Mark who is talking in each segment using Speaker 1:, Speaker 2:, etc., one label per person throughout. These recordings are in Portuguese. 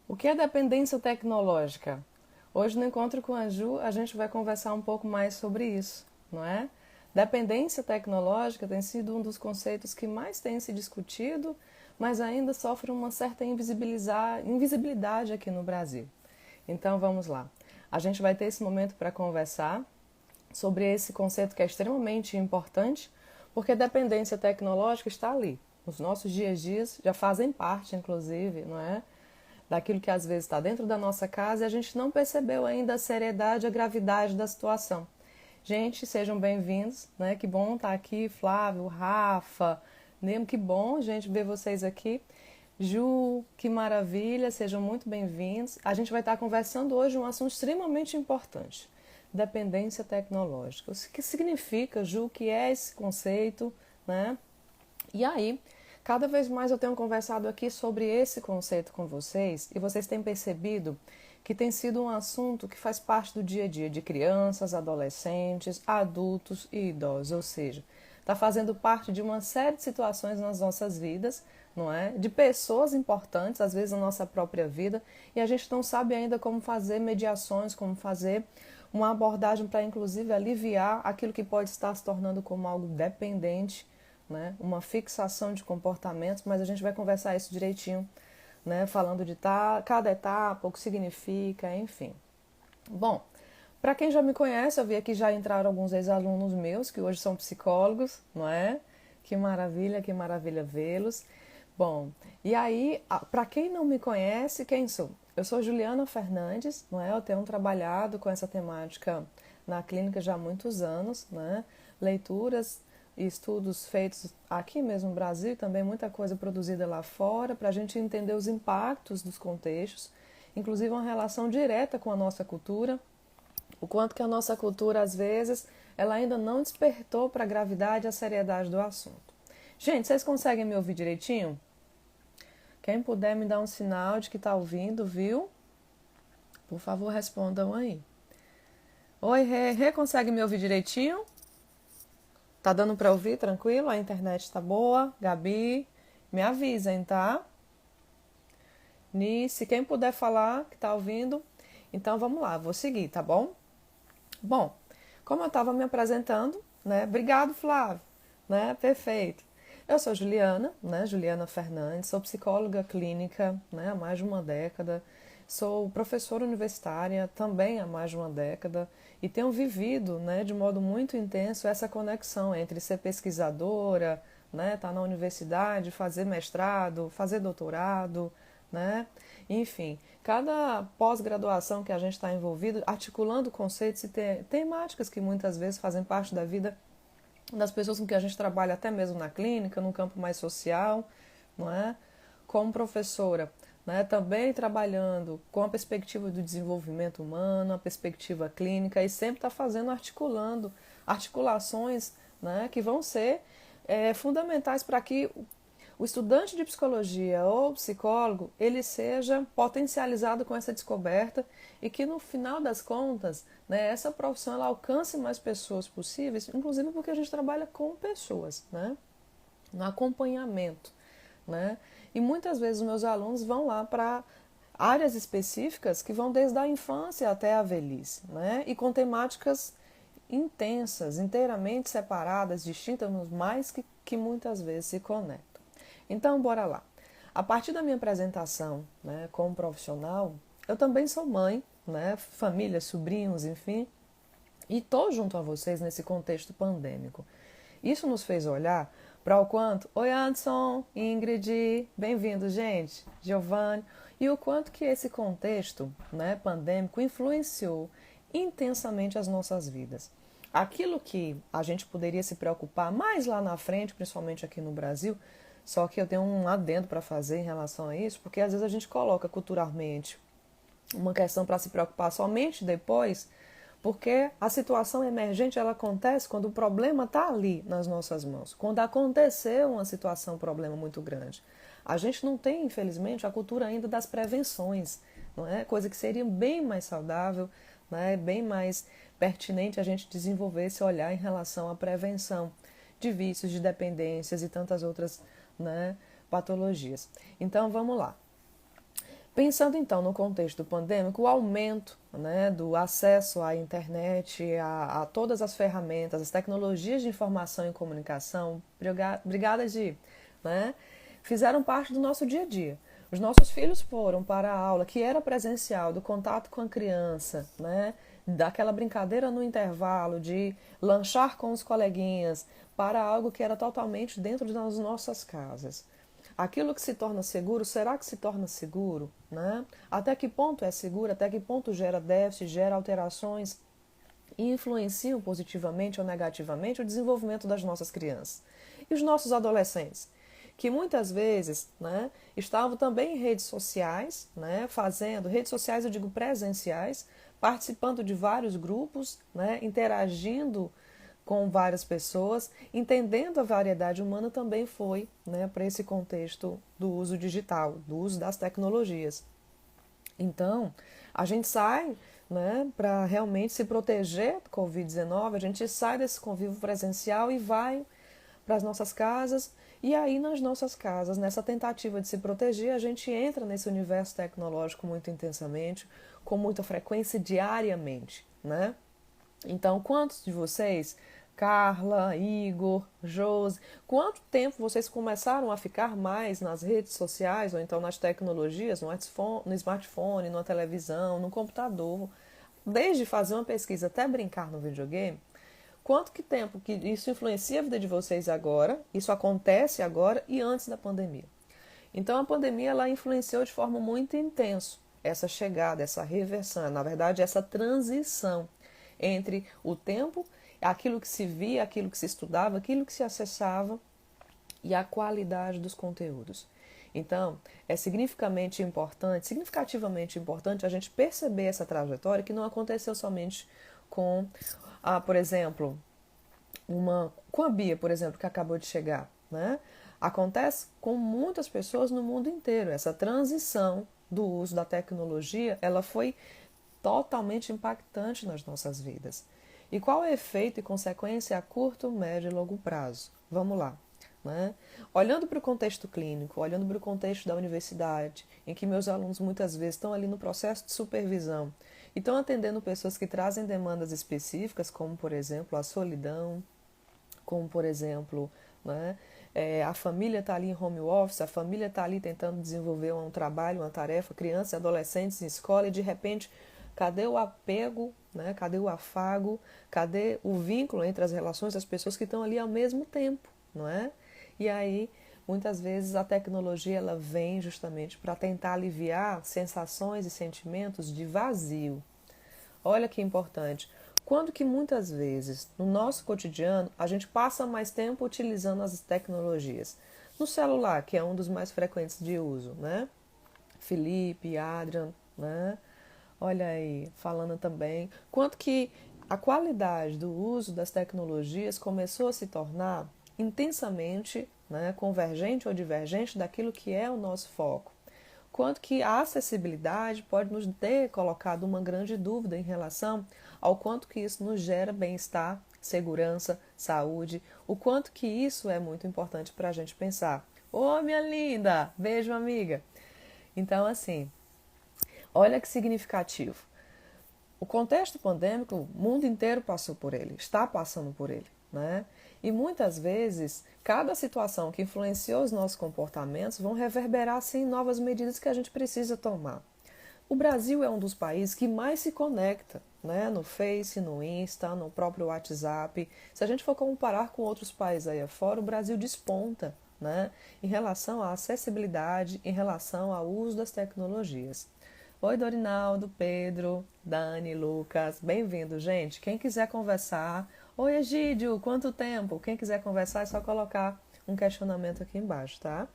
Speaker 1: O que é dependência tecnológica? Hoje no encontro com a Ju, a gente vai conversar um pouco mais sobre isso, não é? Dependência tecnológica tem sido um dos conceitos que mais tem se discutido, mas ainda sofre uma certa invisibilidade aqui no Brasil. Então vamos lá. A gente vai ter esse momento para conversar sobre esse conceito que é extremamente importante, porque a dependência tecnológica está ali. Os nossos dias a dias já fazem parte, inclusive, não é? Daquilo que às vezes está dentro da nossa casa e a gente não percebeu ainda a seriedade e a gravidade da situação. Gente, sejam bem-vindos, né? Que bom estar aqui, Flávio, Rafa, Nemo, que bom, gente, ver vocês aqui. Ju, que maravilha, sejam muito bem-vindos. A gente vai estar conversando hoje um assunto extremamente importante, dependência tecnológica. O que significa, Ju, o que é esse conceito, né? E aí, cada vez mais eu tenho conversado aqui sobre esse conceito com vocês e vocês têm percebido que tem sido um assunto que faz parte do dia a dia de crianças, adolescentes, adultos e idosos, ou seja, está fazendo parte de uma série de situações nas nossas vidas, não é? De pessoas importantes, às vezes na nossa própria vida, e a gente não sabe ainda como fazer mediações, como fazer uma abordagem para inclusive aliviar aquilo que pode estar se tornando como algo dependente, né? Uma fixação de comportamentos, mas a gente vai conversar isso direitinho, né? Falando de cada etapa, o que significa, enfim. Bom, para quem já me conhece, eu vi aqui já entraram alguns ex-alunos meus, que hoje são psicólogos, não é? Que maravilha vê-los. Bom, e aí, para quem não me conhece, quem sou? Eu sou Juliana Fernandes, não é? Eu tenho trabalhado com essa temática na clínica já há muitos anos, né? Leituras e estudos feitos aqui mesmo no Brasil, e também muita coisa produzida lá fora, para a gente entender os impactos dos contextos, inclusive uma relação direta com a nossa cultura, o quanto que a nossa cultura, às vezes, ela ainda não despertou para a gravidade e a seriedade do assunto. Gente, vocês conseguem me ouvir direitinho? Quem puder me dar um sinal de que está ouvindo, viu? Por favor, respondam aí. Oi, Rê, consegue me ouvir direitinho? Tá dando para ouvir tranquilo? A internet tá boa? Gabi, me avisem, tá? Nice, quem puder falar que tá ouvindo, então vamos lá, vou seguir, tá bom? Bom, como eu estava me apresentando, né? Obrigado, Flávio, né? Perfeito. Eu sou Juliana, né? Juliana Fernandes, sou psicóloga clínica, né? Há mais de uma década. Sou professora universitária também há mais de uma década e tenho vivido, né, de modo muito intenso essa conexão entre ser pesquisadora, né, estar na universidade, fazer mestrado, fazer doutorado, né? Enfim, cada pós-graduação que a gente está envolvido, articulando conceitos e temáticas que muitas vezes fazem parte da vida das pessoas com que a gente trabalha até mesmo na clínica, no campo mais social, não é? Como professora, né? Também trabalhando com a perspectiva do desenvolvimento humano, a perspectiva clínica e sempre está fazendo, articulando articulações, né? Que vão ser fundamentais para que o estudante de psicologia ou psicólogo, ele seja potencializado com essa descoberta e que no final das contas, né, essa profissão ela alcance mais pessoas possíveis, inclusive porque a gente trabalha com pessoas, né, no acompanhamento, né, e muitas vezes os meus alunos vão lá para áreas específicas que vão desde a infância até a velhice, né, e com temáticas intensas, inteiramente separadas, distintas, mas que muitas vezes se conectam. Então, bora lá. A partir da minha apresentação, né, como profissional, eu também sou mãe, né, família, sobrinhos, enfim, e estou junto a vocês nesse contexto pandêmico. Isso nos fez olhar para o quanto... Oi, Anderson, Ingrid, bem-vindo, gente, Giovanni. E o quanto que esse contexto, né, pandêmico influenciou intensamente as nossas vidas. Aquilo que a gente poderia se preocupar mais lá na frente, principalmente aqui no Brasil, só que eu tenho um adendo para fazer em relação a isso, porque às vezes a gente coloca culturalmente uma questão para se preocupar somente depois, porque a situação emergente ela acontece quando o problema está ali nas nossas mãos, quando aconteceu uma situação, um problema muito grande. A gente não tem, infelizmente, a cultura ainda das prevenções, não é? Coisa que seria bem mais saudável, né? Bem mais pertinente a gente desenvolver esse olhar em relação à prevenção de vícios, de dependências e tantas outras, né, patologias. Então vamos lá. Pensando então no contexto pandêmico, o aumento, né, do acesso à internet, a todas as ferramentas, as tecnologias de informação e comunicação, brigadas de, né, fizeram parte do nosso dia a dia. Os nossos filhos foram para a aula, que era presencial, do contato com a criança, né, daquela brincadeira no intervalo, de lanchar com os coleguinhas, para algo que era totalmente dentro das nossas casas. Aquilo que se torna seguro, será que se torna seguro? Né? Até que ponto é seguro? Até que ponto gera déficit, gera alterações e influenciam positivamente ou negativamente o desenvolvimento das nossas crianças? E os nossos adolescentes? Que muitas vezes, né, estavam também em redes sociais, né, fazendo, redes sociais eu digo presenciais, participando de vários grupos, né, interagindo com várias pessoas, entendendo a variedade humana também foi, né, para esse contexto do uso digital, do uso das tecnologias. Então, a gente sai, né, para realmente se proteger do Covid-19, a gente sai desse convívio presencial e vai para as nossas casas, e aí nas nossas casas, nessa tentativa de se proteger, a gente entra nesse universo tecnológico muito intensamente, com muita frequência diariamente, né? Então, quantos de vocês, Carla, Igor, Josi, quanto tempo vocês começaram a ficar mais nas redes sociais ou então nas tecnologias, no smartphone, na televisão, no computador, desde fazer uma pesquisa até brincar no videogame? Quanto que tempo que isso influencia a vida de vocês agora, isso acontece agora e antes da pandemia? Então a pandemia ela influenciou de forma muito intensa essa chegada, essa reversão, na verdade essa transição entre o tempo, aquilo que se via, aquilo que se estudava, aquilo que se acessava e a qualidade dos conteúdos. Então, é significativamente importante a gente perceber essa trajetória que não aconteceu somente com, por exemplo, com a Bia, por exemplo, que acabou de chegar, né? Acontece com muitas pessoas no mundo inteiro. Essa transição do uso da tecnologia, ela foi totalmente impactante nas nossas vidas. E qual é o efeito e consequência a curto, médio e longo prazo? Vamos lá. Né? Olhando para o contexto clínico, olhando para o contexto da universidade, em que meus alunos muitas vezes estão ali no processo de supervisão e estão atendendo pessoas que trazem demandas específicas, como por exemplo a solidão, como por exemplo, né, a família está ali em home office, a família está ali tentando desenvolver um trabalho, uma tarefa, crianças e adolescentes em escola e de repente cadê o apego, né? Cadê o afago, cadê o vínculo entre as relações das pessoas que estão ali ao mesmo tempo, não é? E aí, muitas vezes a tecnologia ela vem justamente para tentar aliviar sensações e sentimentos de vazio. Olha que importante. Quando que muitas vezes no nosso cotidiano a gente passa mais tempo utilizando as tecnologias? No celular, que é um dos mais frequentes de uso, né? Felipe, Adrian, né? Olha aí, falando também, quanto que a qualidade do uso das tecnologias começou a se tornar intensamente, né, convergente ou divergente daquilo que é o nosso foco. Quanto que a acessibilidade pode nos ter colocado uma grande dúvida em relação ao quanto que isso nos gera bem-estar, segurança, saúde, o quanto que isso é muito importante para a gente pensar. Ô, minha linda! Beijo, amiga! Então, assim, olha que significativo. O contexto pandêmico, o mundo inteiro passou por ele, está passando por ele, né? E muitas vezes, cada situação que influenciou os nossos comportamentos vão reverberar, sim, novas medidas que a gente precisa tomar. O Brasil é um dos países que mais se conecta, né? No Face, no Insta, no próprio WhatsApp. Se a gente for comparar com outros países aí afora, o Brasil desponta, né? Em relação à acessibilidade, em relação ao uso das tecnologias. Oi, Dorinaldo, Pedro, Dani, Lucas, bem-vindo, gente. Quem quiser conversar, oi, Egídio, quanto tempo? Quem quiser conversar é só colocar um questionamento aqui embaixo, tá?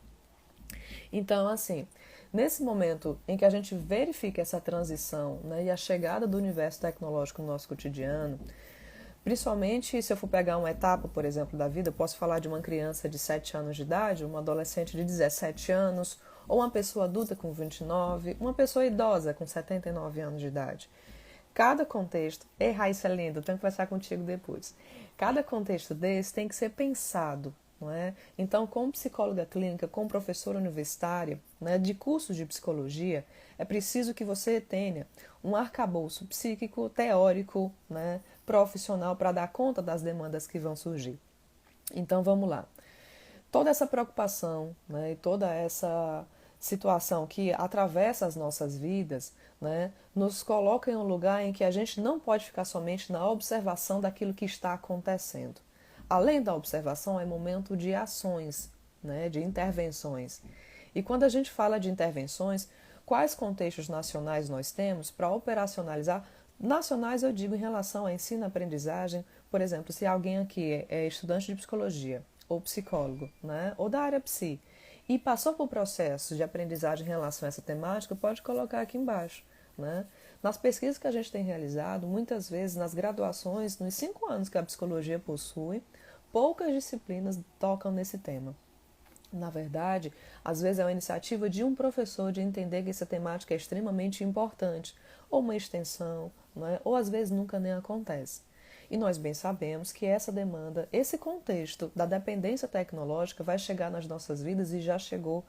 Speaker 1: Então, assim, nesse momento em que a gente verifica essa transição, né, e a chegada do universo tecnológico no nosso cotidiano, principalmente se eu for pegar uma etapa, por exemplo, da vida, eu posso falar de uma criança de 7 anos de idade, uma adolescente de 17 anos, ou uma pessoa adulta com 29, uma pessoa idosa com 79 anos de idade. Cada contexto, Raíssa linda, tenho que conversar contigo depois. Cada contexto desse tem que ser pensado, não é? Então, como psicóloga clínica, como professora universitária, né, de cursos de psicologia, é preciso que você tenha um arcabouço psíquico, teórico, né, profissional para dar conta das demandas que vão surgir. Então, vamos lá. Toda essa preocupação, né, e toda essa situação que atravessa as nossas vidas, né, nos coloca em um lugar em que a gente não pode ficar somente na observação daquilo que está acontecendo. Além da observação, é momento de ações, né, de intervenções. E quando a gente fala de intervenções, quais contextos nacionais nós temos para operacionalizar? Nacionais eu digo em relação a ensino-aprendizagem, por exemplo, se alguém aqui é estudante de psicologia, ou psicólogo, né, ou da área psi, e passou por processo de aprendizagem em relação a essa temática, pode colocar aqui embaixo, né? Nas pesquisas que a gente tem realizado, muitas vezes nas graduações, nos 5 anos que a psicologia possui, poucas disciplinas tocam nesse tema. Na verdade, às vezes é uma iniciativa de um professor de entender que essa temática é extremamente importante, ou uma extensão, né? Ou às vezes nunca nem acontece. E nós bem sabemos que essa demanda, esse contexto da dependência tecnológica vai chegar nas nossas vidas e já chegou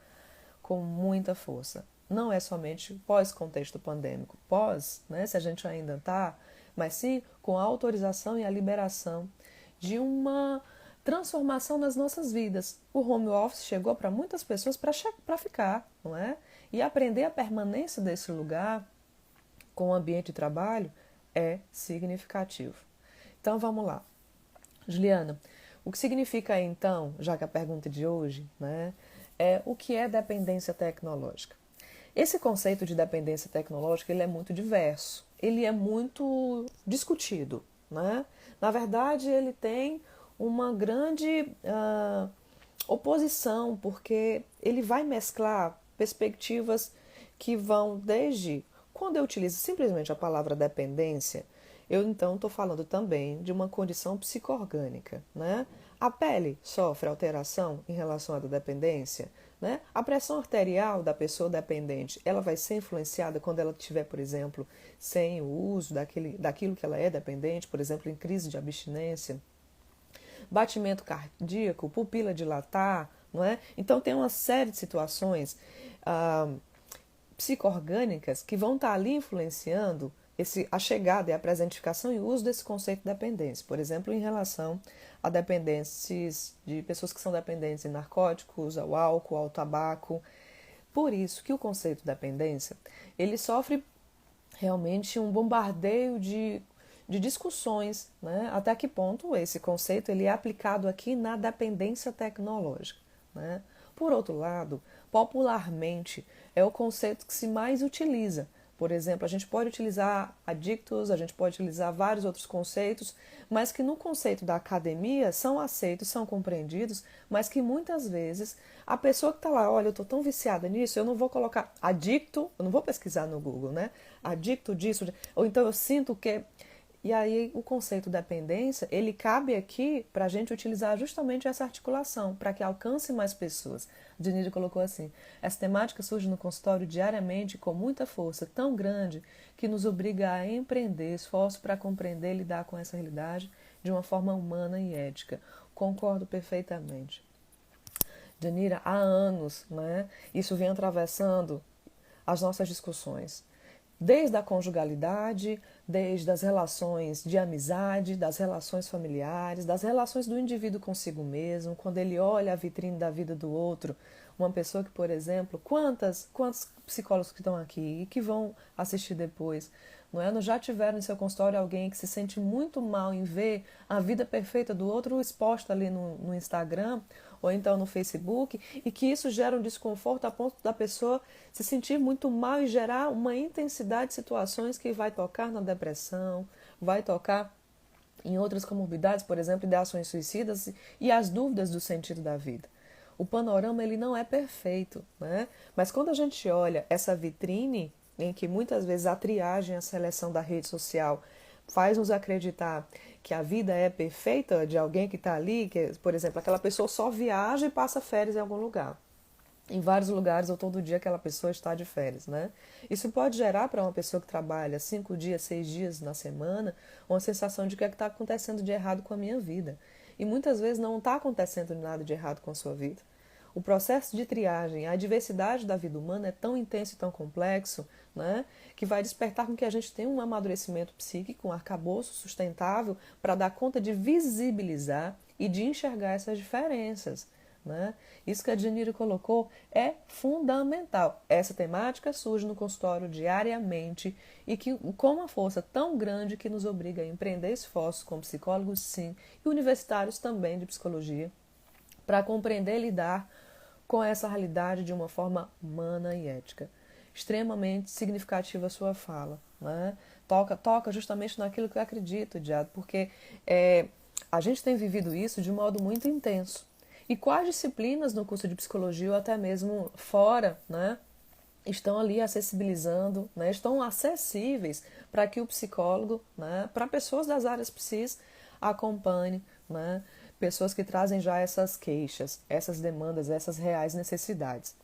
Speaker 1: com muita força. Não é somente pós-contexto pandêmico, pós, né, se a gente ainda está, mas sim com a autorização e a liberação de uma transformação nas nossas vidas. O home office chegou para muitas pessoas para ficar, não é? E aprender a permanência desse lugar com o ambiente de trabalho é significativo. Então vamos lá. Juliana, o que significa então, já que a pergunta de hoje, né, é o que é dependência tecnológica? Esse conceito de dependência tecnológica ele é muito diverso, ele é muito discutido, né? Na verdade, ele tem uma grande oposição, porque ele vai mesclar perspectivas que vão desde quando eu utilizo simplesmente a palavra dependência, eu então estou falando também de uma condição psicoorgânica, né? A pele sofre alteração em relação à dependência, né? A pressão arterial da pessoa dependente, ela vai ser influenciada quando ela estiver, por exemplo, sem o uso daquilo que ela é dependente, por exemplo, em crise de abstinência. Batimento cardíaco, pupila dilatar, não é? Então tem uma série de situações psicoorgânicas que vão estar ali influenciando a chegada e a presentificação e o uso desse conceito de dependência. Por exemplo, em relação a dependências de pessoas que são dependentes em narcóticos, ao álcool, ao tabaco. Por isso que o conceito de dependência, ele sofre realmente um bombardeio de discussões, né? Até que ponto esse conceito ele é aplicado aqui na dependência tecnológica, né? Por outro lado, popularmente é o conceito que se mais utiliza. Por exemplo, a gente pode utilizar adictos, a gente pode utilizar vários outros conceitos, mas que no conceito da academia são aceitos, são compreendidos, mas que muitas vezes a pessoa que está lá, olha, eu estou tão viciada nisso, eu não vou colocar adicto, eu não vou pesquisar no Google, né? Adicto disso, ou então eu sinto que... E aí o conceito dependência, ele cabe aqui para a gente utilizar justamente essa articulação, para que alcance mais pessoas. Diniz colocou assim, essa temática surge no consultório diariamente com muita força, tão grande, que nos obriga a empreender esforço para compreender e lidar com essa realidade de uma forma humana e ética. Concordo perfeitamente. Janira, há anos, né, isso vem atravessando as nossas discussões. Desde a conjugalidade, desde as relações de amizade, das relações familiares, das relações do indivíduo consigo mesmo, quando ele olha a vitrine da vida do outro, uma pessoa que, por exemplo, quantos psicólogos que estão aqui e que vão assistir depois, não é? Já tiveram em seu consultório alguém que se sente muito mal em ver a vida perfeita do outro exposta ali no Instagram ou então no Facebook, e que isso gera um desconforto a ponto da pessoa se sentir muito mal e gerar uma intensidade de situações que vai tocar na depressão, vai tocar em outras comorbidades, por exemplo, ideações suicidas e as dúvidas do sentido da vida. O panorama ele não é perfeito, né? Mas quando a gente olha essa vitrine em que muitas vezes a triagem, a seleção da rede social faz nos acreditar que a vida é perfeita de alguém que está ali, que, por exemplo, aquela pessoa só viaja e passa férias em algum lugar. Em vários lugares ou todo dia aquela pessoa está de férias, né? Isso pode gerar para uma pessoa que trabalha 5 dias, 6 dias na semana, uma sensação de o que é que está acontecendo de errado com a minha vida. e muitas vezes não está acontecendo nada de errado com a sua vida. O processo de triagem, a diversidade da vida humana é tão intenso e tão complexo, né, que vai despertar com que a gente tenha um amadurecimento psíquico, um arcabouço sustentável para dar conta de visibilizar e de enxergar essas diferenças. Né? Isso que a Janira colocou é fundamental. Essa temática surge no consultório diariamente e que com uma força tão grande que nos obriga a empreender esforços como psicólogos, sim, e universitários também de psicologia, para compreender e lidar com essa realidade de uma forma humana e ética. Extremamente significativa a sua fala. Né? Toca justamente naquilo que eu acredito, Diado, porque a gente tem vivido isso de modo muito intenso. E quais disciplinas no curso de psicologia ou até mesmo fora, né, estão ali acessibilizando, né, estão acessíveis para que o psicólogo, né, para pessoas das áreas psis, acompanhe, né, pessoas que trazem já essas queixas, essas demandas, essas reais necessidades.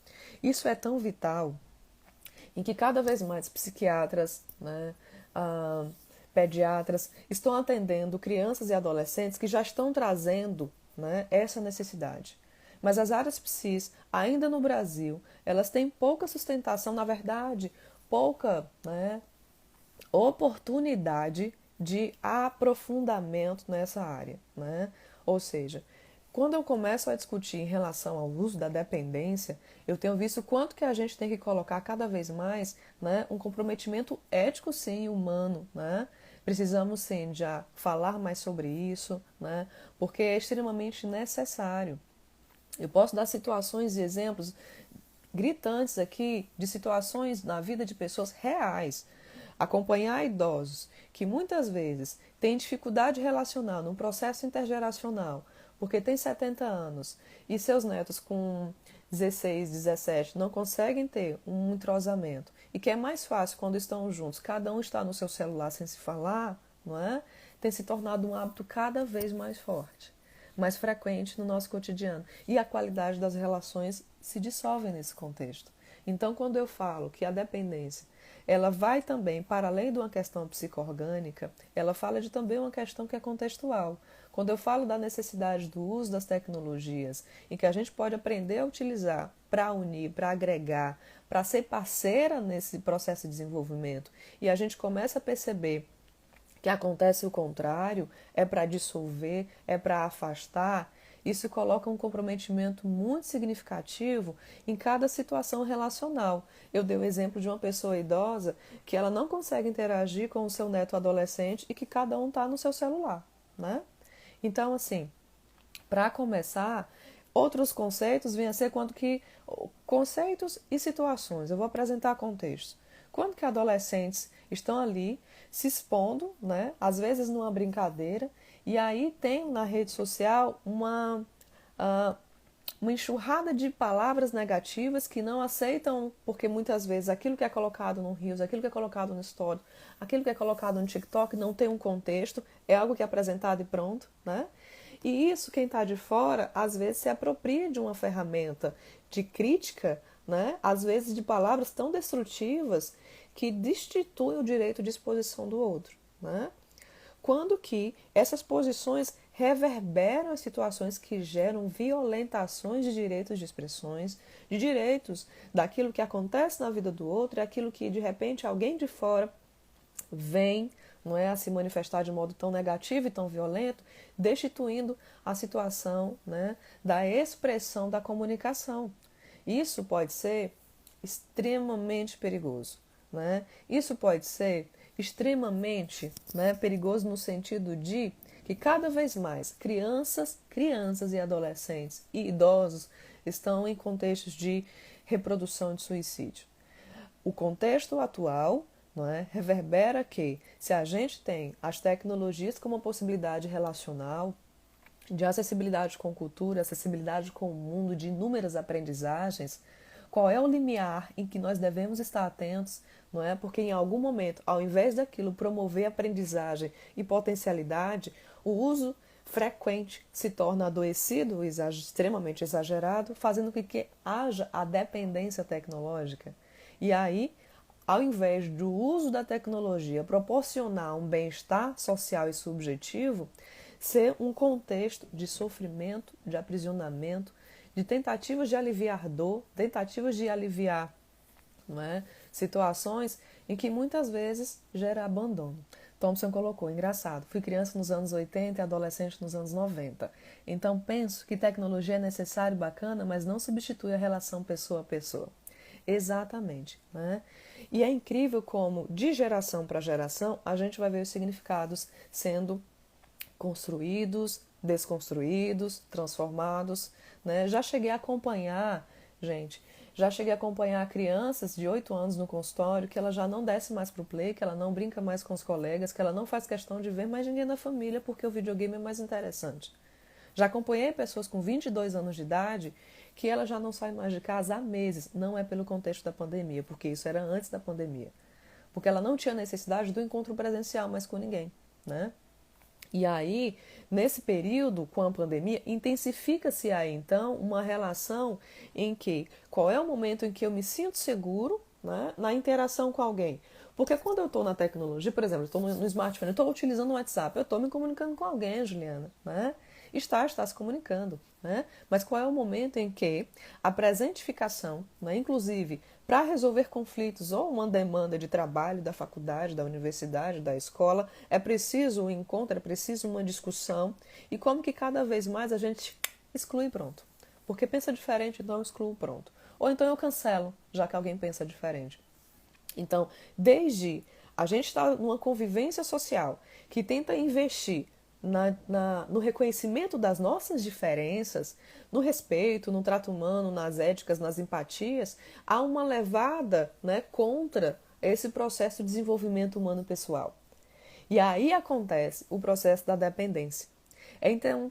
Speaker 1: Isso é tão vital em que cada vez mais psiquiatras, né, pediatras estão atendendo crianças e adolescentes que já estão trazendo, né, essa necessidade. Mas as áreas psis, ainda no Brasil, elas têm pouca sustentação, na verdade, pouca, né, oportunidade de aprofundamento nessa área. Né? Ou seja, quando eu começo a discutir em relação ao uso da dependência, eu tenho visto quanto que a gente tem que colocar cada vez mais, né, um comprometimento ético, sim, humano, né? Precisamos, sim, já falar mais sobre isso, né? Porque é extremamente necessário. Eu posso dar situações e exemplos gritantes aqui de situações na vida de pessoas reais. Acompanhar idosos que muitas vezes têm dificuldade relacional num processo intergeracional, porque tem 70 anos e seus netos com 16, 17 não conseguem ter um entrosamento e que é mais fácil quando estão juntos, cada um está no seu celular sem se falar, não é? Tem se tornado um hábito cada vez mais forte, mais frequente no nosso cotidiano e a qualidade das relações se dissolve nesse contexto. Então, quando eu falo que a dependência ela vai também, para além de uma questão psicoorgânica, ela fala de também uma questão que é contextual. Quando eu falo da necessidade do uso das tecnologias, em que a gente pode aprender a utilizar para unir, para agregar, para ser parceira nesse processo de desenvolvimento, e a gente começa a perceber que acontece o contrário, é para dissolver, é para afastar, isso coloca um comprometimento muito significativo em cada situação relacional. Eu dei o exemplo de uma pessoa idosa que ela não consegue interagir com o seu neto adolescente e que cada um está no seu celular, né? Então, assim, para começar, outros conceitos vêm a ser quando que conceitos e situações. Eu vou apresentar contextos. Quando que adolescentes estão ali se expondo, né, às vezes numa brincadeira, e aí tem na rede social uma enxurrada de palavras negativas que não aceitam, porque muitas vezes aquilo que é colocado no Reels, aquilo que é colocado no Story, aquilo que é colocado no TikTok não tem um contexto, é algo que é apresentado e pronto, né? E isso, quem está de fora, às vezes se apropria de uma ferramenta de crítica, né? Às vezes de palavras tão destrutivas que destituem o direito de exposição do outro, né? Quando que essas posições reverberam as situações que geram violentações de direitos de expressões, de direitos daquilo que acontece na vida do outro e aquilo que, de repente, alguém de fora vem, não é, a se manifestar de modo tão negativo e tão violento, destituindo a situação, né, da expressão da comunicação. Isso pode ser extremamente perigoso. Né? Isso pode ser extremamente, né, perigoso no sentido de que cada vez mais crianças e adolescentes e idosos estão em contextos de reprodução de suicídio. O contexto atual, não é, reverbera que se a gente tem as tecnologias como uma possibilidade relacional, de acessibilidade com cultura, acessibilidade com o mundo, de inúmeras aprendizagens, qual é o limiar em que nós devemos estar atentos, não é? Porque em algum momento, ao invés daquilo promover aprendizagem e potencialidade, o uso frequente se torna adoecido, extremamente exagerado, fazendo com que haja a dependência tecnológica. E aí, ao invés do uso da tecnologia proporcionar um bem-estar social e subjetivo, ser um contexto de sofrimento, de aprisionamento, de tentativas de aliviar dor, tentativas de aliviar, não é, situações em que muitas vezes gera abandono. Thompson colocou, engraçado, fui criança nos anos 80 e adolescente nos anos 90. Então penso que tecnologia é necessária e bacana, mas não substitui a relação pessoa a pessoa. Exatamente, né? E é incrível como, de geração para geração, a gente vai ver os significados sendo construídos, desconstruídos, transformados, né? Já cheguei a acompanhar, gente, crianças de 8 anos no consultório que ela já não desce mais pro play, que ela não brinca mais com os colegas, que ela não faz questão de ver mais ninguém na família porque o videogame é mais interessante. Já acompanhei pessoas com 22 anos de idade que ela já não sai mais de casa há meses. Não é pelo contexto da pandemia, porque isso era antes da pandemia. Porque ela não tinha necessidade do encontro presencial mais com ninguém, né? E aí, nesse período, com a pandemia, intensifica-se aí, então, uma relação em que, qual é o momento em que eu me sinto seguro, né, na interação com alguém? Porque quando eu estou na tecnologia, por exemplo, eu estou no smartphone, eu estou utilizando o WhatsApp, eu estou me comunicando com alguém, Juliana, né? Está se comunicando, né? Mas qual é o momento em que a presentificação, né, inclusive para resolver conflitos ou uma demanda de trabalho da faculdade, da universidade, da escola, é preciso um encontro, é preciso uma discussão, e como que cada vez mais a gente exclui pronto. Porque pensa diferente, então eu excluo pronto. Ou então eu cancelo, já que alguém pensa diferente. Então, desde a gente está numa convivência social que tenta investir no reconhecimento das nossas diferenças, no respeito, no trato humano, nas éticas, nas empatias, há uma levada, né, contra esse processo de desenvolvimento humano pessoal. E aí acontece o processo da dependência. É então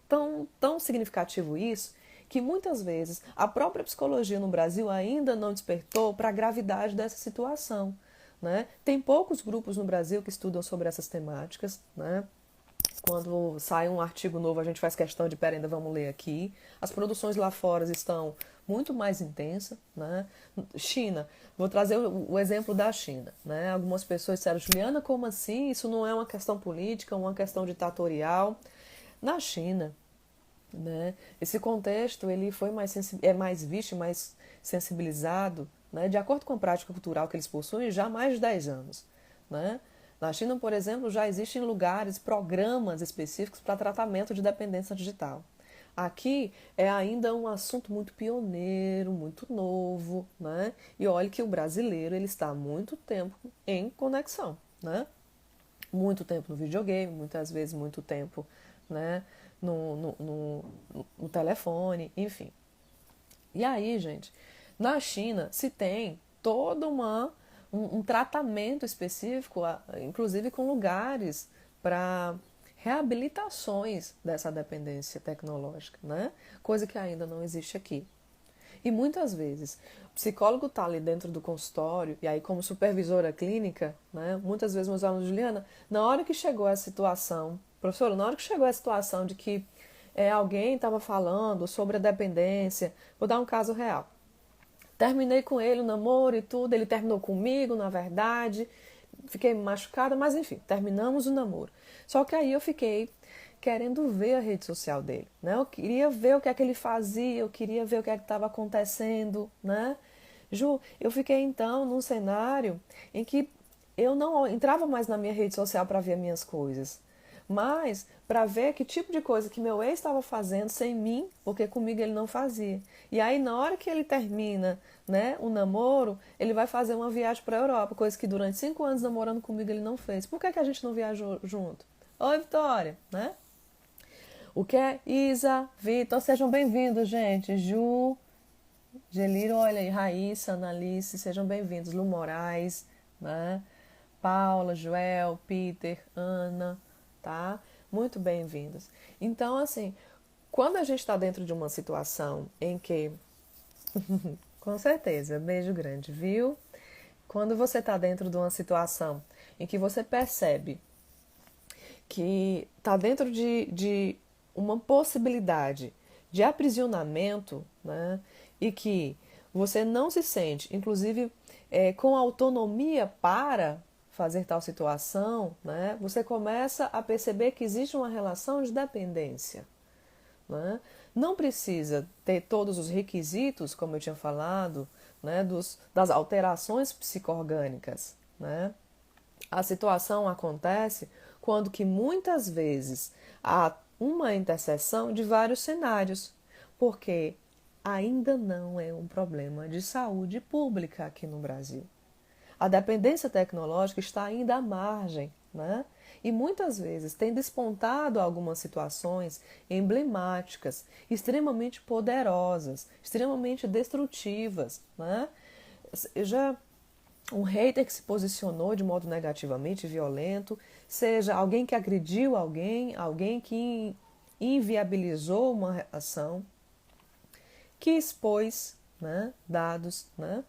Speaker 1: tão significativo isso que muitas vezes a própria psicologia no Brasil ainda não despertou para a gravidade dessa situação, né? Tem poucos grupos no Brasil que estudam sobre essas temáticas, né? Quando sai um artigo novo, a gente faz questão de, pera, ainda vamos ler aqui. As produções lá fora estão muito mais intensas, né? China, vou trazer o exemplo da China, né? Algumas pessoas disseram, Juliana, como assim? Isso não é uma questão política, uma questão ditatorial. Na China, né? Esse contexto ele foi é mais visto, mais sensibilizado, né? De acordo com a prática cultural que eles possuem já há mais de 10 anos, né? Na China, por exemplo, já existem lugares, programas específicos para tratamento de dependência digital. Aqui é ainda um assunto muito pioneiro, muito novo, né? E olhe que o brasileiro ele está há muito tempo em conexão, né? Muito tempo no videogame, muitas vezes muito tempo, né, no telefone, enfim. E aí, gente, na China se tem todo um tratamento específico, inclusive com lugares para reabilitações dessa dependência tecnológica, né? Coisa que ainda não existe aqui. E muitas vezes o psicólogo está ali dentro do consultório, e aí como supervisora clínica, né, muitas vezes meus alunos, Juliana, na hora que chegou a situação, professora, na hora que chegou a situação de que alguém estava falando sobre a dependência, vou dar um caso real. Terminei com ele o namoro e tudo, ele terminou comigo, na verdade, fiquei machucada, mas enfim, terminamos o namoro. Só que aí eu fiquei querendo ver a rede social dele, né? Eu queria ver o que é que ele fazia, eu queria ver o que é que estava acontecendo, né? Ju, eu fiquei então num cenário em que eu não entrava mais na minha rede social para ver minhas coisas, mas para ver que tipo de coisa que meu ex estava fazendo sem mim, porque comigo ele não fazia. E aí na hora que ele termina, né, o namoro, ele vai fazer uma viagem para a Europa, coisa que durante 5 anos namorando comigo ele não fez. Por que a gente não viajou junto? Oi, Vitória, né? O que é? Isa, Vitor, sejam bem-vindos, gente. Ju, Geliro, olha aí, Raíssa, Analice, sejam bem-vindos. Lu Moraes, né? Paula, Joel, Peter, Ana, tá? Muito bem-vindos. Então, assim, quando a gente está dentro de uma situação em que... Com certeza, beijo grande, viu? Quando você está dentro de uma situação em que você percebe que está dentro de uma possibilidade de aprisionamento, né? E que você não se sente, inclusive, com autonomia para fazer tal situação, né, você começa a perceber que existe uma relação de dependência. Né? Não precisa ter todos os requisitos, como eu tinha falado, né, das alterações psico-orgânicas. Né? A situação acontece quando que muitas vezes há uma interseção de vários cenários, porque ainda não é um problema de saúde pública aqui no Brasil. A dependência tecnológica está ainda à margem, né? E muitas vezes tem despontado algumas situações emblemáticas, extremamente poderosas, extremamente destrutivas, né? Seja um hater que se posicionou de modo negativamente violento, seja alguém que agrediu alguém, alguém que inviabilizou uma ação, que expôs, né, dados, né?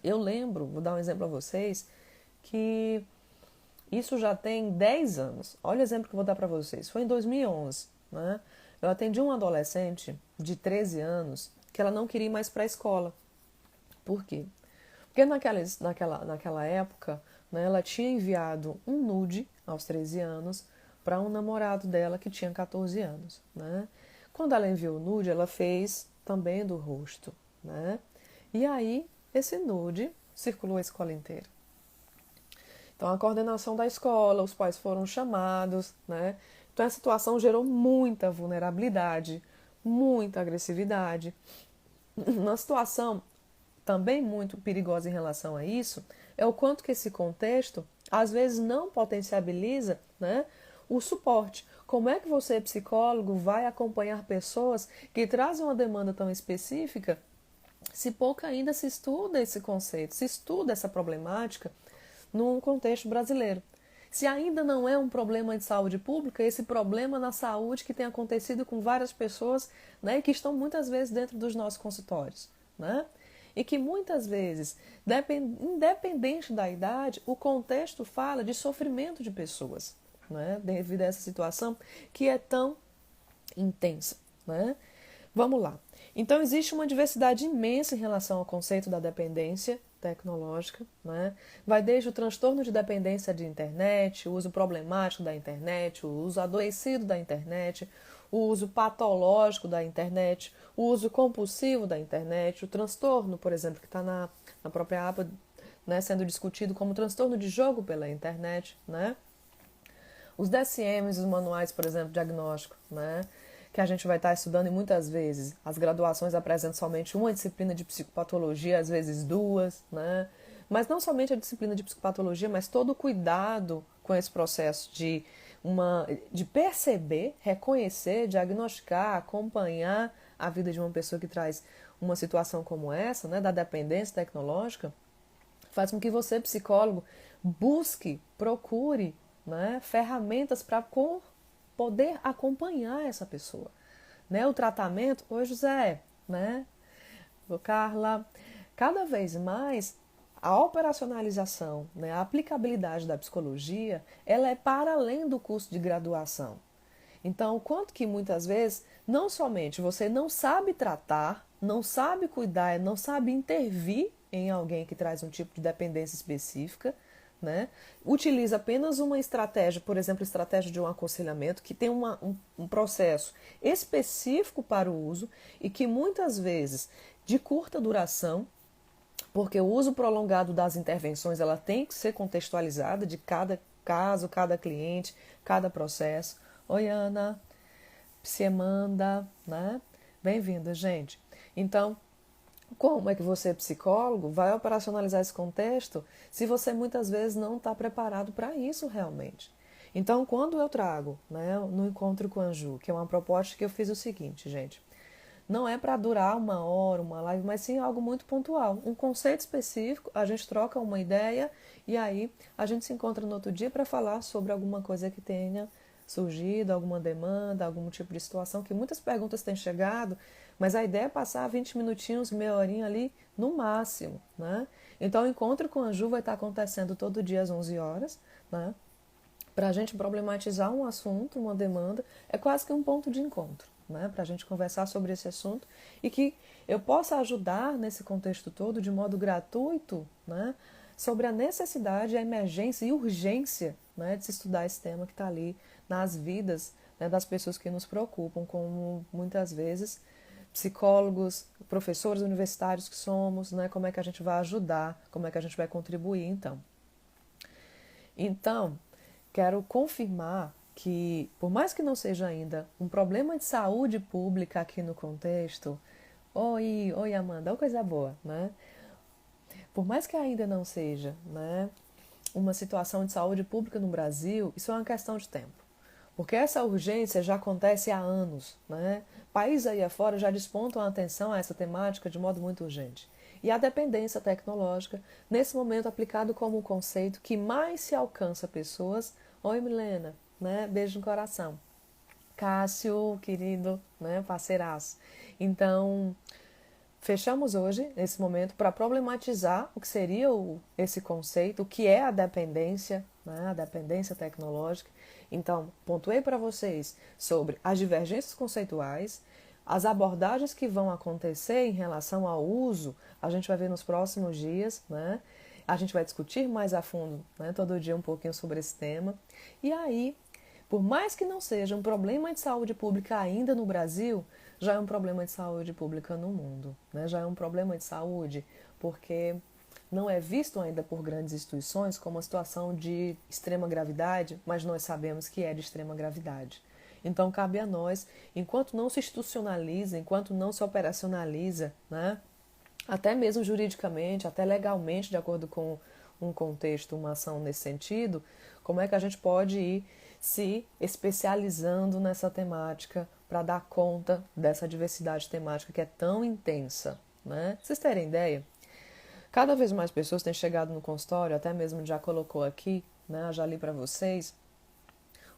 Speaker 1: Eu lembro, vou dar um exemplo a vocês, que isso já tem 10 anos. Olha o exemplo que eu vou dar para vocês. Foi em 2011, né? Eu atendi uma adolescente de 13 anos que ela não queria ir mais para a escola. Por quê? Porque naquela época, né, ela tinha enviado um nude aos 13 anos para um namorado dela que tinha 14 anos. Né? Quando ela enviou o nude, ela fez também do rosto. Né? E aí, esse nude circulou a escola inteira. Então, a coordenação da escola, os pais foram chamados. Né? Então, a situação gerou muita vulnerabilidade, muita agressividade. Uma situação também muito perigosa em relação a isso é o quanto que esse contexto às vezes não potenciabiliza, né, o suporte. Como é que você, psicólogo, vai acompanhar pessoas que trazem uma demanda tão específica se pouco ainda se estuda esse conceito, se estuda essa problemática num contexto brasileiro? Se ainda não é um problema de saúde pública, esse problema na saúde que tem acontecido com várias pessoas, né, que estão muitas vezes dentro dos nossos consultórios, né? E que muitas vezes, independente da idade, o contexto fala de sofrimento de pessoas, né? Devido a essa situação que é tão intensa. Né? Vamos lá. Então, existe uma diversidade imensa em relação ao conceito da dependência tecnológica. Né? Vai desde o transtorno de dependência de internet, o uso problemático da internet, o uso adoecido da internet, o uso patológico da internet, o uso compulsivo da internet, o transtorno, por exemplo, que está na própria aba, né, sendo discutido como transtorno de jogo pela internet, né? Os DSMs, os manuais, por exemplo, diagnóstico, né, que a gente vai estar estudando e muitas vezes as graduações apresentam somente uma disciplina de psicopatologia, às vezes duas, né? Mas não somente a disciplina de psicopatologia, mas todo o cuidado com esse processo de perceber, reconhecer, diagnosticar, acompanhar a vida de uma pessoa que traz uma situação como essa, né, da dependência tecnológica, faz com que você, psicólogo, busque, procure, né, ferramentas para poder acompanhar essa pessoa. Né? O tratamento, oi José, né? Ô Carla, cada vez mais a operacionalização, né, a aplicabilidade da psicologia, ela é para além do curso de graduação. Então, quanto que muitas vezes, não somente você não sabe tratar, não sabe cuidar, não sabe intervir em alguém que traz um tipo de dependência específica, né? Utiliza apenas uma estratégia, por exemplo, estratégia de um aconselhamento, que tem um processo específico para o uso e que muitas vezes de curta duração, porque o uso prolongado das intervenções ela tem que ser contextualizada de cada caso, cada cliente, cada processo. Oi, Ana, Psiemanda, né? Bem-vinda, gente. Então, como é que você, psicólogo, vai operacionalizar esse contexto se você muitas vezes não está preparado para isso realmente? Então, quando eu trago, né, no Encontro com a Anju, que é uma proposta que eu fiz o seguinte, gente, não é para durar uma hora, uma live, mas sim algo muito pontual. Um conceito específico, a gente troca uma ideia e aí a gente se encontra no outro dia para falar sobre alguma coisa que tenha surgido, alguma demanda, algum tipo de situação, que muitas perguntas têm chegado, mas a ideia é passar 20 minutinhos, meia horinha ali no máximo, né? Então o Encontro com a Anju vai estar acontecendo todo dia às 11 horas, né? Para a gente problematizar um assunto, uma demanda, é quase que um ponto de encontro, né? Para a gente conversar sobre esse assunto e que eu possa ajudar nesse contexto todo de modo gratuito, né? sobre a necessidade, a emergência e urgência, né, de se estudar esse tema que está ali nas vidas, né, das pessoas que nos preocupam, como muitas vezes psicólogos, professores universitários que somos, né, como é que a gente vai ajudar, como é que a gente vai contribuir, então. Então, quero confirmar que, por mais que não seja ainda um problema de saúde pública aqui no contexto, oi Amanda, coisa boa, né? Por mais que ainda não seja, né, uma situação de saúde pública no Brasil, isso é uma questão de tempo. Porque essa urgência já acontece há anos, né? Países aí afora já despontam a atenção a essa temática de modo muito urgente. E a dependência tecnológica, nesse momento aplicado como um conceito que mais se alcança pessoas. Oi, Milena, né? Beijo no coração. Cássio, querido, né? Parceiraço. Então, fechamos hoje, nesse momento, para problematizar o que seria esse conceito, o que é a dependência, né? A dependência tecnológica. Então, pontuei para vocês sobre as divergências conceituais, as abordagens que vão acontecer em relação ao uso, a gente vai ver nos próximos dias, né? A gente vai discutir mais a fundo, né? Todo dia um pouquinho sobre esse tema. E aí, por mais que não seja um problema de saúde pública ainda no Brasil, já é um problema de saúde pública no mundo, né? Já é um problema de saúde porque não é visto ainda por grandes instituições como uma situação de extrema gravidade, mas nós sabemos que é de extrema gravidade. Então, cabe a nós, enquanto não se institucionaliza, enquanto não se operacionaliza, né, até mesmo juridicamente, até legalmente, de acordo com um contexto, uma ação nesse sentido, como é que a gente pode ir se especializando nessa temática para dar conta dessa diversidade temática que é tão intensa, né? Vocês terem ideia? Cada vez mais pessoas têm chegado no consultório, até mesmo já colocou aqui, né, já li para vocês,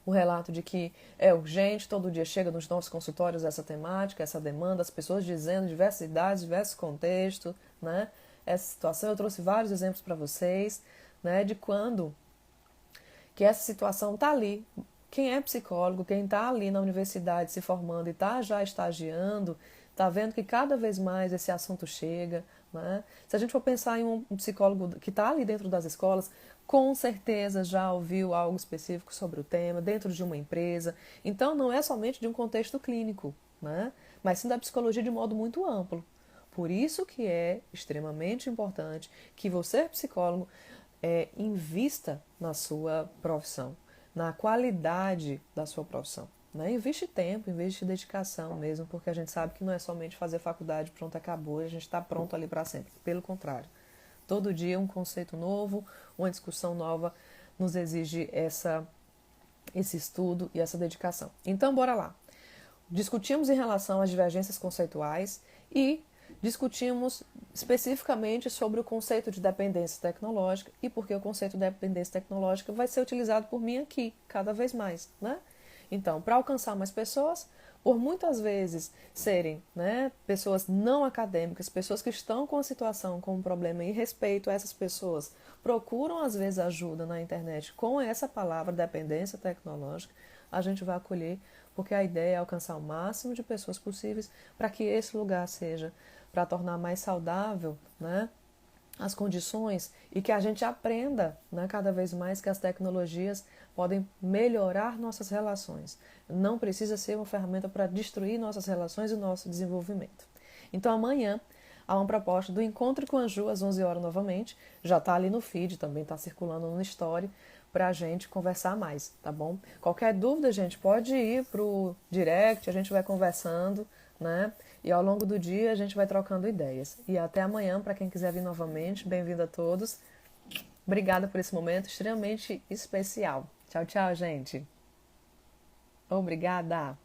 Speaker 1: o relato de que é urgente, todo dia chega nos nossos consultórios essa temática, essa demanda, as pessoas dizendo diversas idades, diversos contextos, né, essa situação. Eu trouxe vários exemplos para vocês, né, de quando que essa situação está ali. Quem é psicólogo, quem está ali na universidade se formando e está já estagiando, está vendo que cada vez mais esse assunto chega, né? Se a gente for pensar em um psicólogo que está ali dentro das escolas, com certeza já ouviu algo específico sobre o tema, dentro de uma empresa. Então, não é somente de um contexto clínico, né? Mas sim da psicologia de modo muito amplo. Por isso que é extremamente importante que você, psicólogo, invista na sua profissão, na qualidade da sua profissão. Né? Investe tempo, investe dedicação mesmo, porque a gente sabe que não é somente fazer faculdade, pronto, acabou, a gente está pronto ali para sempre. Pelo contrário, todo dia um conceito novo, uma discussão nova nos exige esse estudo e essa dedicação. Então, bora lá. Discutimos em relação às divergências conceituais e discutimos especificamente sobre o conceito de dependência tecnológica e porque o conceito de dependência tecnológica vai ser utilizado por mim aqui, cada vez mais, né? Então, para alcançar mais pessoas, por muitas vezes serem, né, pessoas não acadêmicas, pessoas que estão com a situação, com um problema, e respeito a essas pessoas, procuram às vezes ajuda na internet com essa palavra dependência tecnológica, a gente vai acolher, porque a ideia é alcançar o máximo de pessoas possíveis para que esse lugar seja, para tornar mais saudável, né, as condições e que a gente aprenda, né, cada vez mais que as tecnologias podem melhorar nossas relações. Não precisa ser uma ferramenta para destruir nossas relações e nosso desenvolvimento. Então amanhã há uma proposta do Encontro com a Ju às 11 horas novamente. Já está ali no feed, também está circulando no story para a gente conversar mais, tá bom? Qualquer dúvida, gente, pode ir para o direct, a gente vai conversando, né? E ao longo do dia a gente vai trocando ideias. E até amanhã, para quem quiser vir novamente, bem-vindo a todos. Obrigada por esse momento extremamente especial. Tchau, tchau, gente. Obrigada.